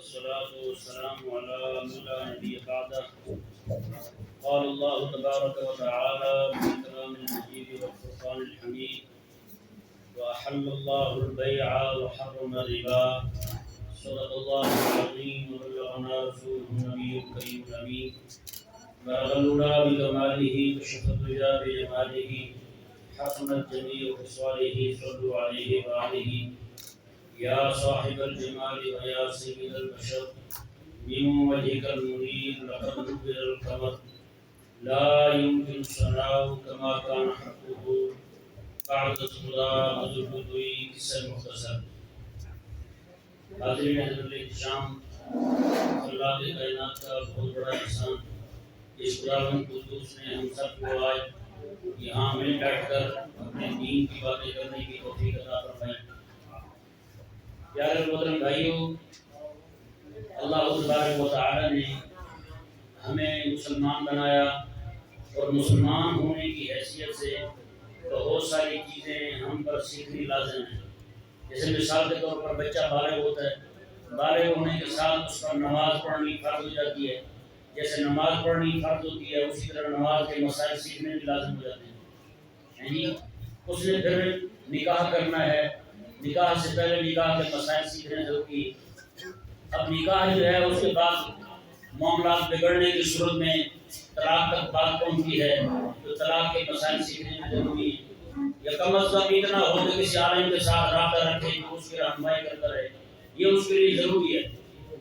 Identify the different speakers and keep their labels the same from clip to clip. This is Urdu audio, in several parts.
Speaker 1: والصلاة والسلام على من لا نبي بعده. قال الله تبارك وتعالى في الكلام المجيد والفرقان الحميد: وأحل الله البيع وحرم الربا. صدق الله العظيم وبلغنا رسوله النبي الكريم الأمين. بلغ الأولى بكماله كشف الدجى بجماله حسنت جميع خصاله صلوا عليه وآله. يا صاحب الجمال ويا سيد البشر من وجهك المنير لقد نبر القمر لا يمكن ثناؤه كما كان حقه بعد خدا مذبوطی کسر مختصر. حاضرین حضرت احتشام، اللہ کے کائنات کا بہت بڑا احسان اس خداوند قدوس نے ہم سب کو آج یہاں مل بیٹھ کر اپنے دین کی باتیں کرنے کی توفیق عطا فرمائے. پیارے محترم بھائیوں، اللہ تبارک و تعالی نے ہمیں مسلمان بنایا اور مسلمان ہونے کی حیثیت سے بہت ساری چیزیں ہم پر سیکھنی لازم ہیں. جیسے مثال کے طور پر بچہ بالغ ہوتا ہے، بالغ ہونے کے ساتھ اس پر نماز پڑھنی فرض ہو جاتی ہے. جیسے نماز پڑھنی فرض ہوتی ہے اسی طرح نماز کے مسائل سیکھنے بھی لازم ہو جاتے ہیں. یعنی اس نے پھر نکاح کرنا ہے، نکاح سے پہلے نکاح کے مسائل سیکھنے ضروری ہے. اب نکاح جو ہے اس کے بعد معاملات بگڑنے کی صورت میں طلاق تک بات پہنچتی ہے تو طلاق کے مسائل سیکھنے میں ضروری ہے. یا کم از کم اتنا ہو کہ کسی عالم کے ساتھ رابطہ رکھے تو اس کی رہنمائی کرتا رہے، یہ اس کے لیے ضروری ہے.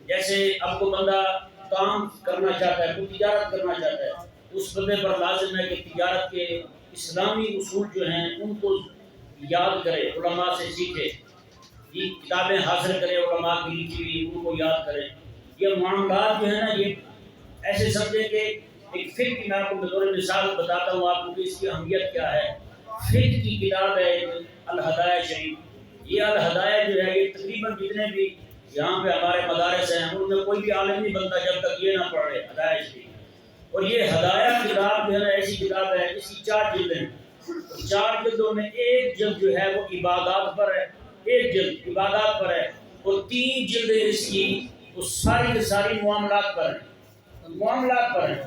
Speaker 1: جیسے اب کو بندہ کام کرنا چاہتا ہے، کوئی تجارت کرنا چاہتا ہے، اس بندے پر لازم ہے کہ تجارت کے اسلامی اصول جو ہیں ان کو یاد کرے، علماء سے سیکھے، یہ کتابیں حاصل کرے، علماء کی لکھی ہوئی ان کو یاد کرے. یہ معاملات جو ہیں نا، یہ ایسے سمجھے کہ ایک فقہ کی میں آپ کو بطور مثال بتاتا ہوں آپ کو کہ اس کی اہمیت کیا ہے. فقہ کی کتاب ہے الہدایہ شریف. یہ الہدایہ جو ہے یہ تقریباً جتنے بھی یہاں پہ ہمارے مدارس ہیں ان میں کوئی بھی عالم نہیں بنتا جب تک یہ نہ پڑھ لے ہدایہ شریف. اور یہ ہدایہ کتاب جو ہے نا ایسی کتاب ہے، اس کی 4 جلدیں ہیں. 4 جلدوں میں ایک جلد جو ہے وہ عبادات پر ہے، ایک جلد عبادات پر ہے، اور 3 جلدیں اس کی وہ ساری کی ساری معاملات پر ہیں، معاملات پر ہیں.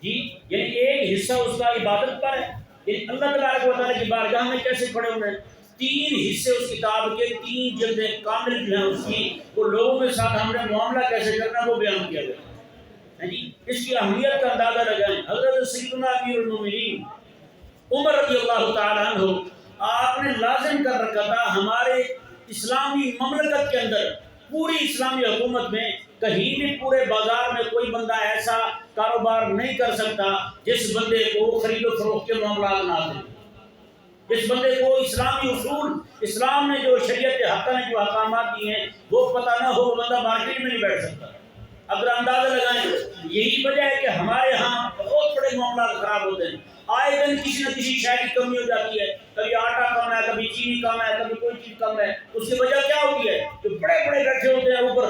Speaker 1: جی یعنی ایک حصہ اس کا عبادت پر ہے، یعنی اللہ تبارک و تعالیٰ کی بارگاہ میں کیسے کھڑے ہوئے ہیں. 3 حصے اس کتاب کے، 3 جلدیں کامل جو ہیں اس کی، وہ لوگوں کے ساتھ ہم نے معاملہ کیسے کرنا وہ بیان کیا گیا. اس کی اہمیت کا اندازہ لگائیں. حضرت سیدنا امیر المومنین عمر رضی اللہ تعالیٰ عنہ آپ نے لازم کر رکھا تھا ہمارے اسلامی مملکت کے اندر، پوری اسلامی حکومت میں کہیں بھی پورے بازار میں کوئی بندہ ایسا کاروبار نہیں کر سکتا جس بندے کو خرید و فروخت کے معاملات نہ آتے، جس بندے کو اسلامی اصول، اسلام نے جو شریعت حق نے جو احکامات دیے ہیں وہ پتہ نہ ہو، وہ بندہ مارکیٹ میں نہیں بیٹھ سکتا. اگر اندازہ لگائیں یہی وجہ ہے کہ ہمارے ہاں بہت بڑے معاملات خراب ہوتے ہیں. آئے دن کسی نہ کسی شے کی کمی ہو جاتی ہے، کبھی آٹا کم ہے، کبھی چینی کم ہے، کبھی کوئی چیز کم ہے. اس کی وجہ کیا ہوتی ہے؟ جو بڑے بڑے بیٹھے ہوتے ہیں اوپر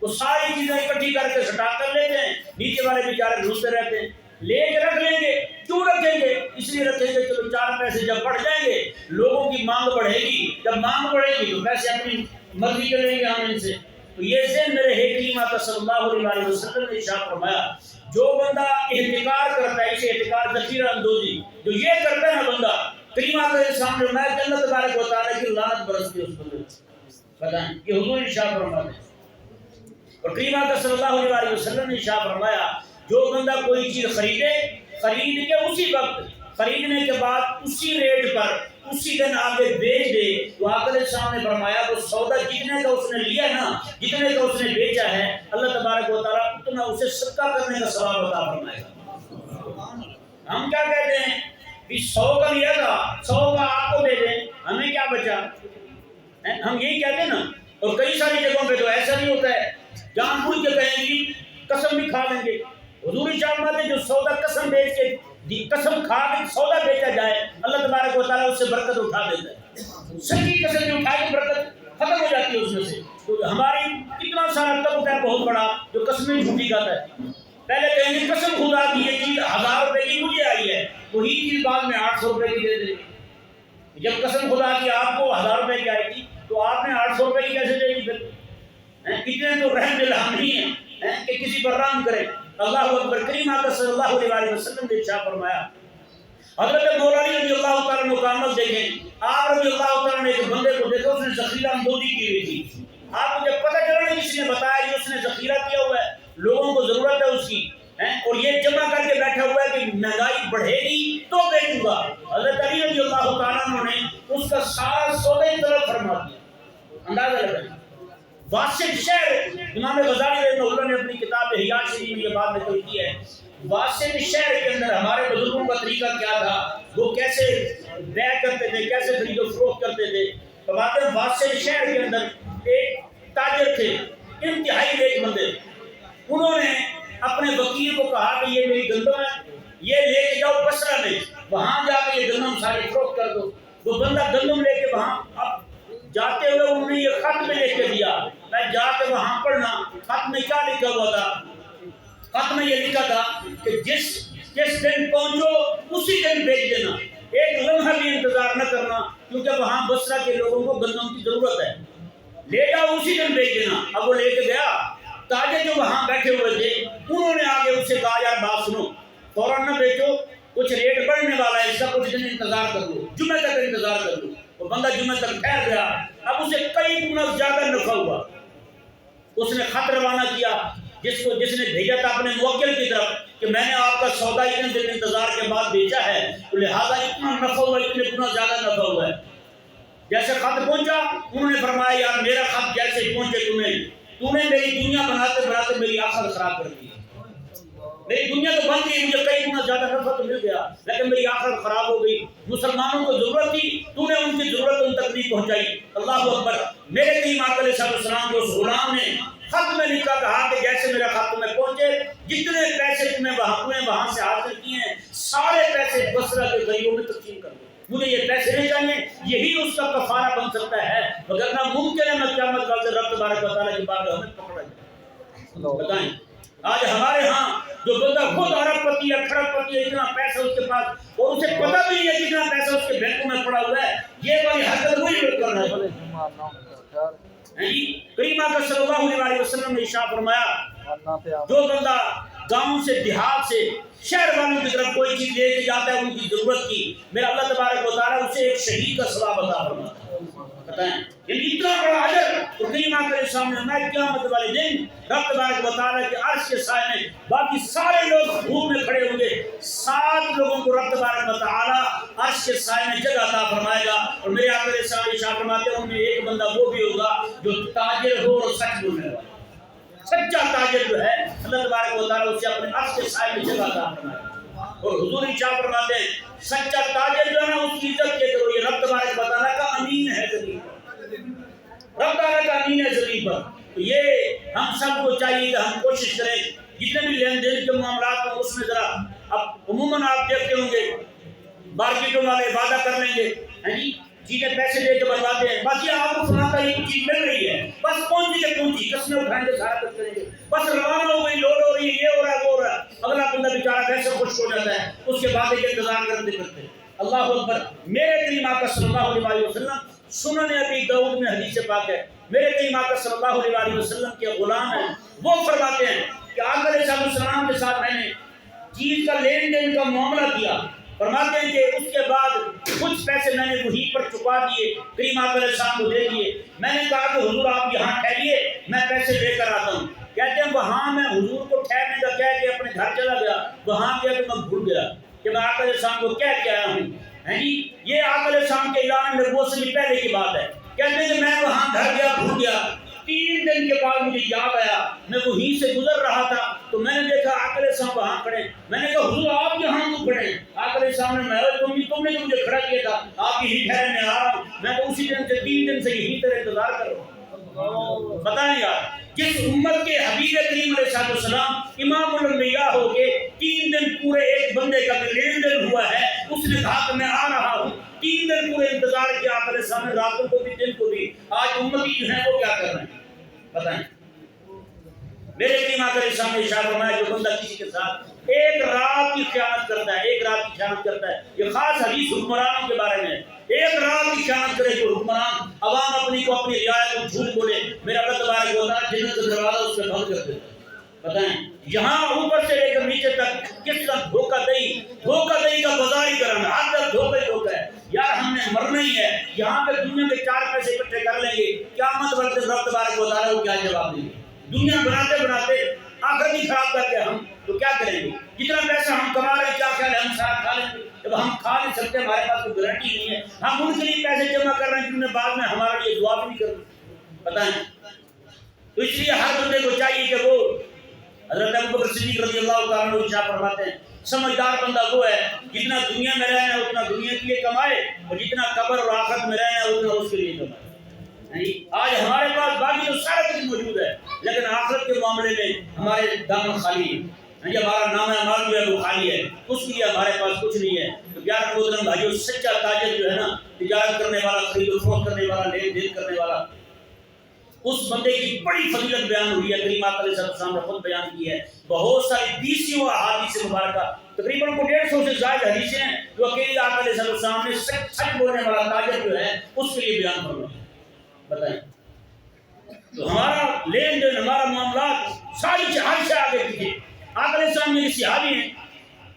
Speaker 1: وہ ساری چیزیں اکٹھی کر کے سٹا کر لیتے ہیں، نیچے والے بیچارے ڈھونڈتے رہتے ہیں. لے کے رکھ لیں گے، کیوں رکھیں گے؟ اس لیے رکھیں گے چلو 4 پیسے جب بڑھ جائیں گے لوگوں کی مانگ بڑھے گی، جب مانگ بڑھے گی تو پیسے اپنی مرضی کے لیں گے ہم ان سے. تو یہ ذہن میرے ہے کریمہ صلی اللہ علیہ وسلم نے ارشاد فرمایا جو بندہ احتکار کرتا ہے، اسے احتکار ذخیرہ اندوزی، جو یہ کرتا ہے نا بندہ، کریمہ کے سامنے میں کہ اللہ تبارک و تعالیٰ کی لعنت برستی ہے اس بندے پر. بتائیں یہ حضور ارشاد فرماتے ہیں. اور کریمہ صلی اللہ علیہ وسلم نے ارشاد فرمایا جو بندہ کوئی چیز خریدے، خرید کے اسی وقت، خریدنے کے بعد اسی ریٹ پر اسی دن آگے بیچ دے تو آقا نے سامنے فرمایا وہ سودا جتنے کا اس نے لیا نا، جتنے کا اس نے بیچا ہے، اللہ تبارک و تعالیٰ اتنا اسے صدقہ کرنے کا ثواب عطا فرمائے گا. ہم کیا کہتے ہیں کہ 100 کا لیا تھا، 100 کا آپ کو دے دیں، ہمیں کیا بچا؟ ہم یہی کہتے ہیں نا. اور کئی ساری جگہوں پہ تو ایسا نہیں ہوتا ہے، جان بوجھ کے کہیں گی قسم بھی کھا لیں گے. حضور فرماتے جو سودا قسم بیچ کے، قسم کھا کے سودا بیچا جائے اللہ تبارک و تعالیٰ اس سے برکت اٹھا دیتا ہے. سچی قسم جو اٹھا کے برکت ختم ہو جاتی ہے اس میں سے. تو ہماری کتنا سارا طبق ہے بہت بڑا جو قسمیں جھوٹی کھاتا ہے. پہلے کہیں گے قسم خدا کی یہ چیز 1000 روپے کی مجھے آئی ہے، وہی چیز بعد میں 800 روپے کی دے دے. جب قسم خدا کی آپ کو 1000 روپے کی آئی تھی تو آپ نے 800 روپے کی کیسے دے دی؟ پھر اتنے تو رحم دل ہم نہیں ہیں کہ کسی پر رحم کریں. اللہ اکبر. کریم آقا صلی اللہ علیہ وسلم نے ارشاد فرمایا, حضرت مولانا رضی اللہ تعالیٰ عنہ کا عمل دیکھیں. آپ رضی اللہ تعالیٰ نے ایک بندے کو دیکھا, اس نے ذخیرہ اندوزی کی ہوئی تھی. آپ کو جب پتہ چلا نا کسی نے بتایا کہ اس نے ذخیرہ کیا ہوا ہے, لوگوں کو ضرورت ہے اس کی, اور یہ جمع کر کے بیٹھا ہوا ہے کہ مہنگائی بڑھے گی تو بیچوں گا. حضرت علی رضی اللہ تعالیٰ عنہ نے اس کا سارا سودا ہی طلب فرما دیا. اندازہ لگائیں. واسط شہر, امام غزالی رحمہ اللہ نے اپنی کتاب احیاء شریف میں یہ بات نقل کی ہے. واسط شہر کے اندر ہمارے بزرگوں کا طریقہ کیا تھا, وہ کیسے بیع کرتے تھے, کیسے خرید و فروخت کرتے تھے. فرماتے ہیں واسط شہر کے اندر ایک تاجر تھے, انتہائی نیک بندے. انہوں نے اپنے وکیل کو کہا کہ یہ میری گندم ہے, یہ لے کے جاؤ بصرہ میں, وہاں جا کے یہ گندم سارے فروخت کر دو. وہ بندہ گندم لے کے وہاں, اب جاتے ہوئے انہوں نے یہ خط میں لے کے دیا, میں جا کے وہاں پڑھنا. خط میں کیا لکھا ہوا تھا؟ خط میں یہ لکھا تھا کہ جس دن پہنچو اسی دن بھیج دینا, ایک لمحہ بھی انتظار نہ کرنا, کیونکہ وہاں بصرہ کے لوگوں کو گندم کی ضرورت ہے, لے جاؤ اسی دن بھیج دینا. اب وہ لے کے گیا. تاجر جو وہاں بیٹھے ہوئے تھے انہوں نے آگے اس سے کہا, یار بات سنو, فوراً نہ بیچو, کچھ ریٹ بڑھنے والا ہے, اس کا کچھ دن انتظار کر لو, جمعہ تک انتظار کر لو. وہ بندہ جمعہ تک ٹھہر گیا. اب اسے کئی گنا زیادہ نفع ہوا. اس نے خط روانہ کیا جس نے بھیجا تھا اپنے موکل کی طرف کہ میں نے آپ کا سودا اتنے دن انتظار کے بعد بیچا ہے, تو لہٰذا اتنا نفع ہوا, اتنے گنا زیادہ نفع ہوا ہے. جیسے خط پہنچا انہوں نے فرمایا, یار میرا خط جیسے پہنچے تو نے میری دنیا بناتے بناتے میری آخرت خراب کر دی. میری دنیا تو بن گئی, مجھے کئی گنا زیادہ نفع تو مل گیا, لیکن میری آخرت خراب ہو گئی. مسلمانوں کو ضرورت تھی, تو نے ان کی ضرورت ان تک نہیں پہنچائی. اللہ اکبر. میرے کریم آقا علیہ السلام کے اس غلام نے خط میں لکھا, کہا کہ جیسے میرا خط تمہیں پہنچے, جتنے پیسے تمہیں وہاں سے حاصل کیے ہیں سارے پیسے بصرہ کے غریبوں میں تقسیم کر دو. مجھے یہ پیسے نہیں چاہیے, یہی اس کا کفارہ بن سکتا ہے, مگر نہ ممکن ہے میں قیامت کا سے رب تبارک و تعالیٰ کی بارگاہ ہمیں پکڑا جائے. بتائیں آج ہمارے ہاں جو بندہ خود ارب پتی ہے, کھرب پتی ہے, اتنا پیسہ اس کے پاس, اور اسے پتہ بھی ہے کتنا پیسہ اس کے بینکوں میں پڑا ہوا ہے, یہ والی حرکت وہی لوگ کر رہے ہیں. کریم آقا صلی اللہ علیہ وسلم نے ارشاد فرمایا, جو بندہ گاؤں سے, دیہات سے شہر والوں کی طرف کوئی چیز لے کے جاتا ہے ان کی ضرورت کی, میرا اللہ تبارک و تعالیٰ اسے ایک شہید کا ثواب عطا فرماتا ہے. بتائیں یعنی اتنا بڑا اجر. تو کریم آقا کے سامنے میں قیامت والے دن رب تبارک و تعالیٰ کے عرش کے سائے میں باقی سارے لوگ دھوپ میں کھڑے ہوں گے, 7 لوگوں کو رب تبارک و تعالیٰ عرش کے سائے میں جگہ عطا فرمائے گا. اور میرے آقا کے سامنے ارشاد فرماتے ہیں ان میں ایک بندہ وہ بھی ہوگا جو تاجر ہو اور سچ بولنے والا. سچا تاجر جو ہے اللہ تبارک و تعالیٰ اسے اپنے عرش کے سائے میں جگہ عطا فرمائے گا. اور حضور ارشاد فرماتے ہیں سچا تاجر جو ہے نا اس کی عزت کے کرو, یہ رب تبارک و تعالیٰ کا امین ہے زمین پر, رب تعالیٰ کا امین ہے زمین پر. تو یہ ہم سب کو چاہیے کہ ہم کوشش کریں جتنے بھی لین دین کے معاملات ہوں اس میں ذرا, اب عموماً آپ دیکھتے ہوں گے مارکیٹوں والے وعدہ کر لیں گے, چیزیں پیسے دے کے بتاتے ہیں, باقی آپ کو سناتا ہے یہ چیز مل رہی ہے, بس پہنچی قسمیں اٹھائیں گے, سارا کچھ کریں گے, بس روانہ ہو گئی, لوڈ ہو رہی ہے, یہ ہو رہا ہے وہ ہو رہا ہے. اگلا بندہ بیچارہ کیسے خوش ہو جاتا ہے اس کے بعد ایک انتظار کرتے کرتے. اللہ اکبر. میرے کریم آقا صلی اللہ علیہ وسلم, سنن ابی داؤد میں حدیث پاک ہے, میرے کریم آقا صلی اللہ علیہ وسلم کے غلام ہیں, وہ فرماتے ہیں کہ آقا علیہ السلام کے ساتھ میں نے چیز کا لین دین کا معاملہ کیا. فرماتے ہیں کہ اس کے بعد کچھ پیسے میں نے وہیں پر چکا دیے, کریم آقا علیہ السلام کو دے دیے. میں نے کہا کہ حضور آپ یہاں ٹھہریے, میں پیسے لے کر آتا ہوں. کہتے ہیں وہاں میں حضور کو ٹھہرنے کا کہہ کے اپنے گھر چلا گیا, وہاں گیا تو میں بھول گیا کہ میں آقا علیہ السلام کو کہہ کے آیا ہوں. یہ آقا علیہ السلام کے اعلان نبوت سے پہلے کی بات ہے. کہتے ہیں کہ میں وہاں گھر گیا, بھول گیا. 3 دن کے بعد مجھے یاد آیا, میں وہیں سے گزر رہا تھا تو میں نے دیکھا آقا علیہ السلام وہاں کھڑے. میں نے کہا حضور آپ یہاں کیوں کھڑے؟ آقا علیہ السلام نے, میں تم نے تو مجھے کھڑا کیا تھا, آپ یہی ٹھہرے, میں آ رہا ہوں. میں تو اسی دن سے 3 دن سے یہی طرح انتظار کر رہا ہوں. بتائیں یار, جس امت کے حبیب کریم علیہ السلام امام الانبیاء ہو کے 3 دن پورے ایک بندے کا لین دین ہوا ہے, اس نے کہا کہ میں آ رہا ہوں. 3 دن پورے انتظار کیا آقا علیہ السلام نے, راتوں کو بھی دن کو بھی. آج امتی جو ہیں وہ کیا کر رہے ہیں بتائیں. میرے کریم آقا علیہ السلام نے ارشاد فرمایا جو بندہ کسی کے ساتھ ایک رات کی خیانت کرتا ہے، ایک رات کی خیانت کرتا ہے، یہ خاص حدیث حکمرانوں کے بارے میں ہے، ایک رات کی خیانت کرے جو حکمران عوام اپنی کو اپنی رعایا کو جھوٹ بولے، میرا اللہ تبارک و تعالیٰ جنت کا دروازہ اس سے بند کر دیتا ہے۔ بتائیں یہاں اوپر سے لے کر نیچے تک کس طرح دھوکہ دہی کا بازار ہی کرانا، ہر طرف دھوکہ ہی دھوکہ ہے۔ یار ہم نے مرنا ہی ہے، یہاں پہ دنیا کے 4 پیسے اکٹھے کر لیں گے، قیامت والے دن رب تبارک و تعالیٰ کو کیا جواب دیں گے؟ دنیا بناتے بناتے آخرت ہی خراب کر کے ہم تو کیا کریں گے؟ جتنا پیسہ ہم کما رہے ہیں کیا خیال ہے ہم سارا کھا لیں گے؟ جب ہم کھا نہیں سکتے، ہمارے پاس کوئی گارنٹی نہیں ہے، ہم ان کے لیے پیسے جمع کر رہے ہیں جنہوں نے بعد میں ہمارے لیے دعا بھی نہیں کرنی۔ بتائیں تو اس لیے ہر بندے کو چاہیے کہ وہ حضرت ابوبکر صدیق رضی اللہ تعالیٰ عنہ ارشاد فرماتے ہیں سمجھدار بندہ وہ ہے جتنا دنیا میں رہنا ہے اتنا دنیا کے لیے کمائے، اور جتنا قبر اور آخرت میں رہنا ہے اتنا اس کے لیے کمائے۔ آج ہمارے پاس باقی تو سارا کچھ موجود ہے، لیکن آخرت کے معاملے میں ہمارے دامن خالی ہے، ہمارا نام اعمال جو ہے وہ خالی ہے، اس کے لیے ہمارے پاس کچھ نہیں ہے۔ تو پیارے محترم بھائیو، سچا تاجر جو ہے نا، تجارت کرنے والا، خرید و فروخت کرنے والا، لین دین کرنے والا، اس بندے کی بڑی فضیلت بیان ہوئی ہے، کریم آقا علیہ السلام نے خود بیان کی ہے۔ بہت ساری 20 احادیث مبارکہ، تقریباً 150 سے زائد حدیثیں ہیں جو اکیلے آقا علیہ السلام نے سچ بولنے والا تاجر جو ہے اس کے لیے بیان فرمائی۔ بتائیں تو ہمارا لین دین، ہمارا معاملات ساری جہان سے آگے پیچھے۔ آقا علیہ السلام نے صحابی ہیں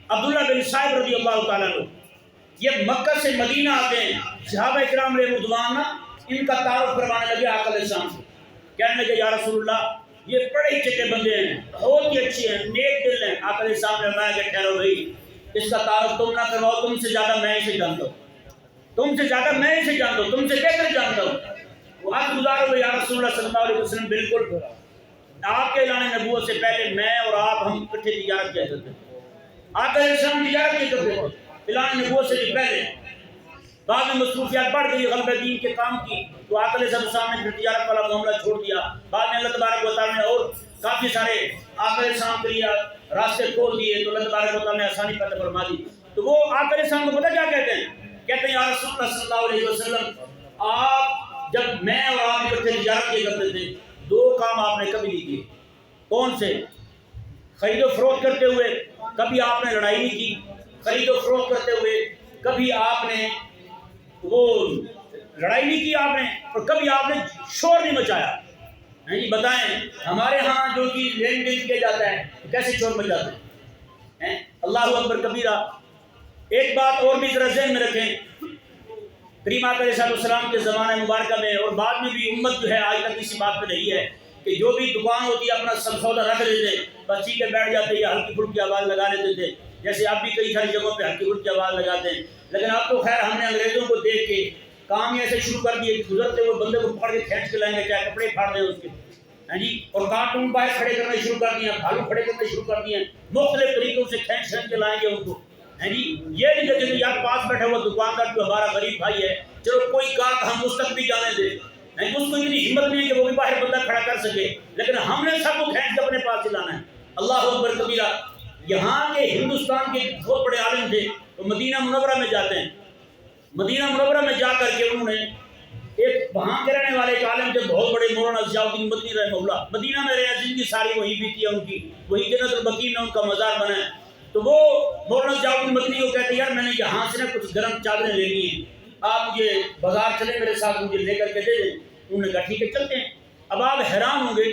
Speaker 1: عبداللہ بن صائب رضی اللہ تعالیٰ عنہ، یہ مکہ سے مدینہ آتے ہیں، صحابہ کرام علیہ رضوان ان کا تعارف کروانے لگے آقا علیہ السلام سے، کہنے لگے یا رسول اللہ یہ بڑے چٹے بندے ہیں، بہت ہی اچھے ہیں، نیک دل ہیں۔ آقا علیہ السلام نے فرمایا کہ ٹھہرو بھائی، اس کا تعارف تم نہ کرواؤ، تم سے زیادہ میں اسے جانتا ہوں، تم سے زیادہ میں اسے جانتا ہوں، تم سے بہتر جانتا ہوں۔ وہ حق گزار ہوئے یا رسول اللہ صلی اللہ علیہ وسلم، بالکل آپ کے اعلان نبوت سے پہلے میں اور آپ ہم اکٹھے تجارت کیا کرتے تھے، آقا علیہ السلام تجارت کیا کرتے تھے اعلان نبوت سے پہلے۔ بعد میں مصروفیات بڑھ گئی غلبہ دین کے کام کی، تو آقا علیہ السلام نے پھر تجارت والا معاملہ چھوڑ دیا۔ بعد میں اللہ تبارک و تعالیٰ نے اور کافی سارے آقا علیہ السلام کے لیے راستے کھول دیے، تو اللہ تبارک و تعالیٰ نے آسانی پیدا فرما دی۔ تو وہ آقا علیہ السلام کو پتہ کیا کہتے ہیں؟ کہتے ہیں یا رسول اللہ صلی اللہ علیہ وسلم، آپ جب میں اور آپ اکٹھے تجارت کیا کرتے تھے 2 کام آپ نے کبھی نہیں کیے۔ کون سے؟ خرید و فروخت کرتے ہوئے کبھی آپ نے لڑائی نہیں کی، خرید و فروخت کرتے ہوئے کبھی آپ نے وہ لڑائی نہیں کی آپ نے، اور کبھی آپ نے شور نہیں مچایا۔ جی بتائیں ہمارے ہاں جو کہ لین دین کیا جاتا ہے کیسے شور مچاتے ہیں؟ اللہ اکبر کبیرہ۔ ایک بات اور بھی ذرا ذہن میں رکھیں، کریم آقا علیہ السلام کے زمانے مبارکہ میں اور بعد میں بھی امت جو ہے آج تک اسی بات پہ نہیں ہے کہ جو بھی دکان ہوتی ہے اپنا سب سودا رکھ لیتے، بس ٹھیک ہے بیٹھ جاتے یا ہلکی پھلکی آواز لگا لیتے تھے، جیسے اب بھی کئی ساری جگہوں پہ ہلکی پھلکی آواز لگاتے ہیں۔ لیکن اب تو خیر ہم نے انگریزوں کو دیکھ کے کام ایسے شروع کر دیے کہ گزرتے ہوئے بندے کو پکڑ کے کھینچ کے لائیں گے، چاہے کپڑے پھاڑ دیں اس کے، جی، اور کارٹون باہر کھڑے کرنے شروع کر دیے، بھالو کھڑے کرنے شروع کر دیے، مختلف طریقوں سے کھینچ کھینچ کے لائیں گے ان کو، جی۔ یہ نہیں دیکھیں کہ یار پاس بیٹھا ہوا دکاندار جو ہمارا غریب بھائی ہے، چلو کوئی گاہک ہم اس تک بھی جانے دیں، اس کو اتنی ہمت نہیں ہے کہ وہ بھی باہر بندہ کھڑا کر سکے، لیکن ہم نے سب کو کھینچ کے اپنے پاس چلانا ہے۔ اللہ اکبر کبیرہ۔ یہاں کے ہندوستان کے بہت بڑے عالم تھے، تو مدینہ منورہ میں جاتے ہیں، مدینہ منورہ میں جا کر کے انہوں نے ایک وہاں کے رہنے والے ایک عالم تھے بہت بڑے، مولانا ضیاء الدین مدنی رحمہ اللہ، مدینہ میں رہے، زندگی ساری وہیں بیتی ہے ان کی، وہی جنت البقیع میں ان کا مزار بنا ہے۔ تو وہ مولانا ضیاء الدین مدنی کو کہتے ہیں یار میں نے یہاں سے نا کچھ گرم چادریں لینی ہیں، آپ مجھے بازار چلے میرے ساتھ، مجھے لے کر کے دے دیں۔ انہوں نے کہا ٹھیک ہے چلتے ہیں۔ اب آپ حیران ہوں گے،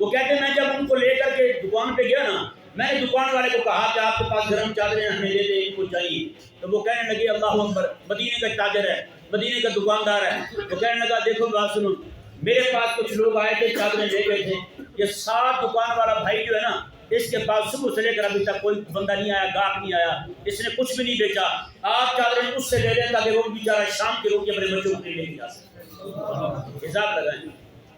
Speaker 1: وہ کہتے ہیں میں جب ان کو لے کر کے دکان پہ گیا نا، میں نے دکان والے کو کہا کہ آپ کے پاس گرم چادریں ہمیں دے دیں، ان کو چاہیے، تو وہ کہنے لگے اللہ اکبر، مدینے کا تاجر ہے، مدینے کا دکاندار ہے، وہ کہنے لگا دیکھو بات سنو، میرے پاس کچھ لوگ آئے تھے چادریں لے گئے تھے، یہ 7 دکان والا بھائی جو ہے نا، اس کے پاس صبح سے لے کر ابھی تک کوئی بندہ نہیں آیا، گاہک نہیں آیا، اس نے کچھ بھی نہیں بیچا، آپ چادریں اس سے لے لیں تاکہ وہ بیچارہ شام کی روٹی اپنے بچوں کو لے کے جا سکے۔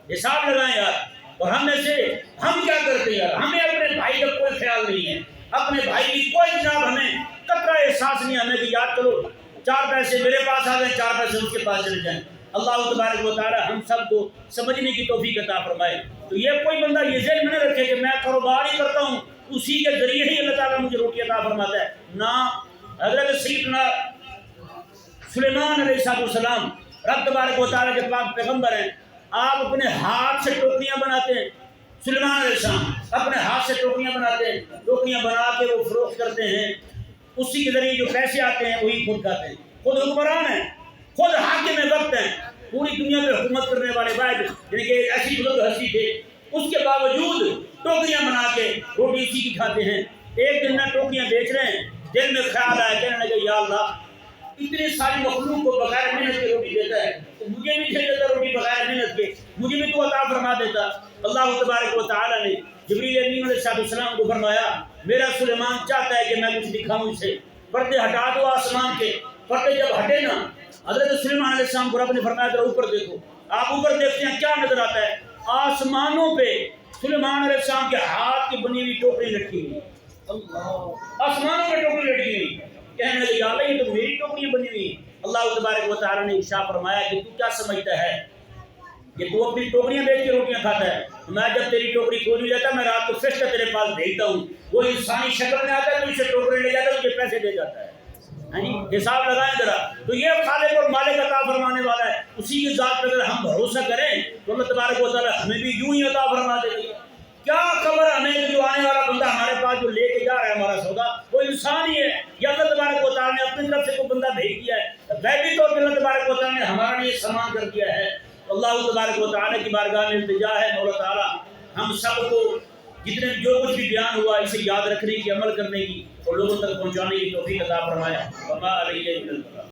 Speaker 1: حساب لگائیں یار۔ اور ہم میں سے ہم کیا کرتے ہیں یار؟ ہمیں اپنے بھائی کا کوئی خیال نہیں ہے، اپنے بھائی کی کوئی جناب ہمیں قطرہ احساس نہیں ہمیں کہ یار چلو 4 پیسے میرے پاس آ گئے، 4 پیسے اس کے پاس چلے جائیں۔ اللہ تبارک و تعالی ہم سب کو سمجھنے کی توفیق عطا فرمائے۔ تو یہ کوئی بندہ یہ ذہن میں نہ رکھے کہ میں کاروبار ہی کرتا ہوں، اسی کے ذریعے ہی اللہ تعالیٰ مجھے روٹی عطا فرماتا ہے، نہ۔ حضرت سیدنا سلیمان علیہ السلام رب تبارک و تعالیٰ کے پاک پیغمبر ہیں، آپ اپنے ہاتھ سے ٹوکریاں بناتے ہیں، سلیمان علیہ السلام اپنے ہاتھ سے ٹوکریاں بناتے ہیں، ٹوکریاں بنا کے وہ فروخت کرتے ہیں، اسی کے ذریعے جو پیسے آتے ہیں وہی خود کھاتے ہیں، خود حکمران ہیں، خود حاکم وقت ہیں، پوری دنیا میں حکومت کرنے والے واحد یعنی کہ ایسی بزرگ ہستی تھے، اس کے باوجود ٹوکریاں بنا کے روٹی اسی کی کھاتے ہیں۔ ایک دن میں ٹوکریاں بیچ رہے ہیں، دل میں خیال آیا، کہنے لگے یا اللہ اتنی ساری مخلوق کو بغیر محنت کے روٹی دیتا ہے تو مجھے بھی دے دیتا روٹی بغیر محنت کے، مجھے بھی تو عطا فرما دیتا۔ اللہ تبارک و تعالی نے جبریل امین علیہ السلام کو فرمایا میرا سلیمان چاہتا ہے کہ میں کچھ دکھاؤں اسے، پردے ہٹا دو آسمان کے، پردے جب ہٹے نا حضرت سلیمان علیہ السلام کو رب نے فرمایا ذرا اوپر دیکھو، آپ اوپر دیکھتے ہیں کیا نظر آتا ہے؟ آسمانوں پہ سلیمان علیہ السلام کے ہاتھ کی بنی ہوئی ٹوکری لٹکی ہوئی، آسمانوں میں ٹوکری لٹکی ہوئی، کہنے لگے یا اللہ یہ تو میری ٹوکریاں بنی ہوئی ہیں۔ اللہ تبارک و تعالی نے ارشاد فرمایا کہ تو کیا سمجھتا ہے کہ تو اپنی ٹوکریاں بیچ کے روٹیاں کھاتا ہے؟ میں جب تیری ٹوکری کھولی لیتا میں رات کو فرشتہ تیرے پاس بھیجتا ہوں، وہ انسانی شکل میں آتا ہے تو اسے ٹوکری لے جاتا ہے، مجھے پیسے دے جاتا ہے۔ حساب لگائیں ذرا، تو یہ خالق اور مالک عطا فرمانے والا ہے، اسی کی ذات پہ اگر ہم بھروسہ کریں تو اللہ تبارک و تعالی ہمیں بھی یوں ہی عطا فرما دے گی۔ کیا خبر ہمیں جو آنے والا بندہ ہمارے پاس جو لے کے جا رہا ہے ہمارا سودا وہ انسان ہی ہے یا اللہ تبارک و تعالی نے اپنی طرف سے کوئی بندہ بھیج دیا ہے، غیبی طور پہ اللہ تبارک و تعالی نے ہمارا لیے سامان کر دیا ہے۔ اللہ تبارک و تعالی کی بارگاہ میں التجا ہے مولا تعالی ہم سب کو جتنے جو کچھ بھی بیان ہوا اسے یاد رکھنے کی، عمل کرنے کی اور لوگوں تک پہنچانے کی توفیق عطا فرمائے۔ وما علیہ الا البلاغ۔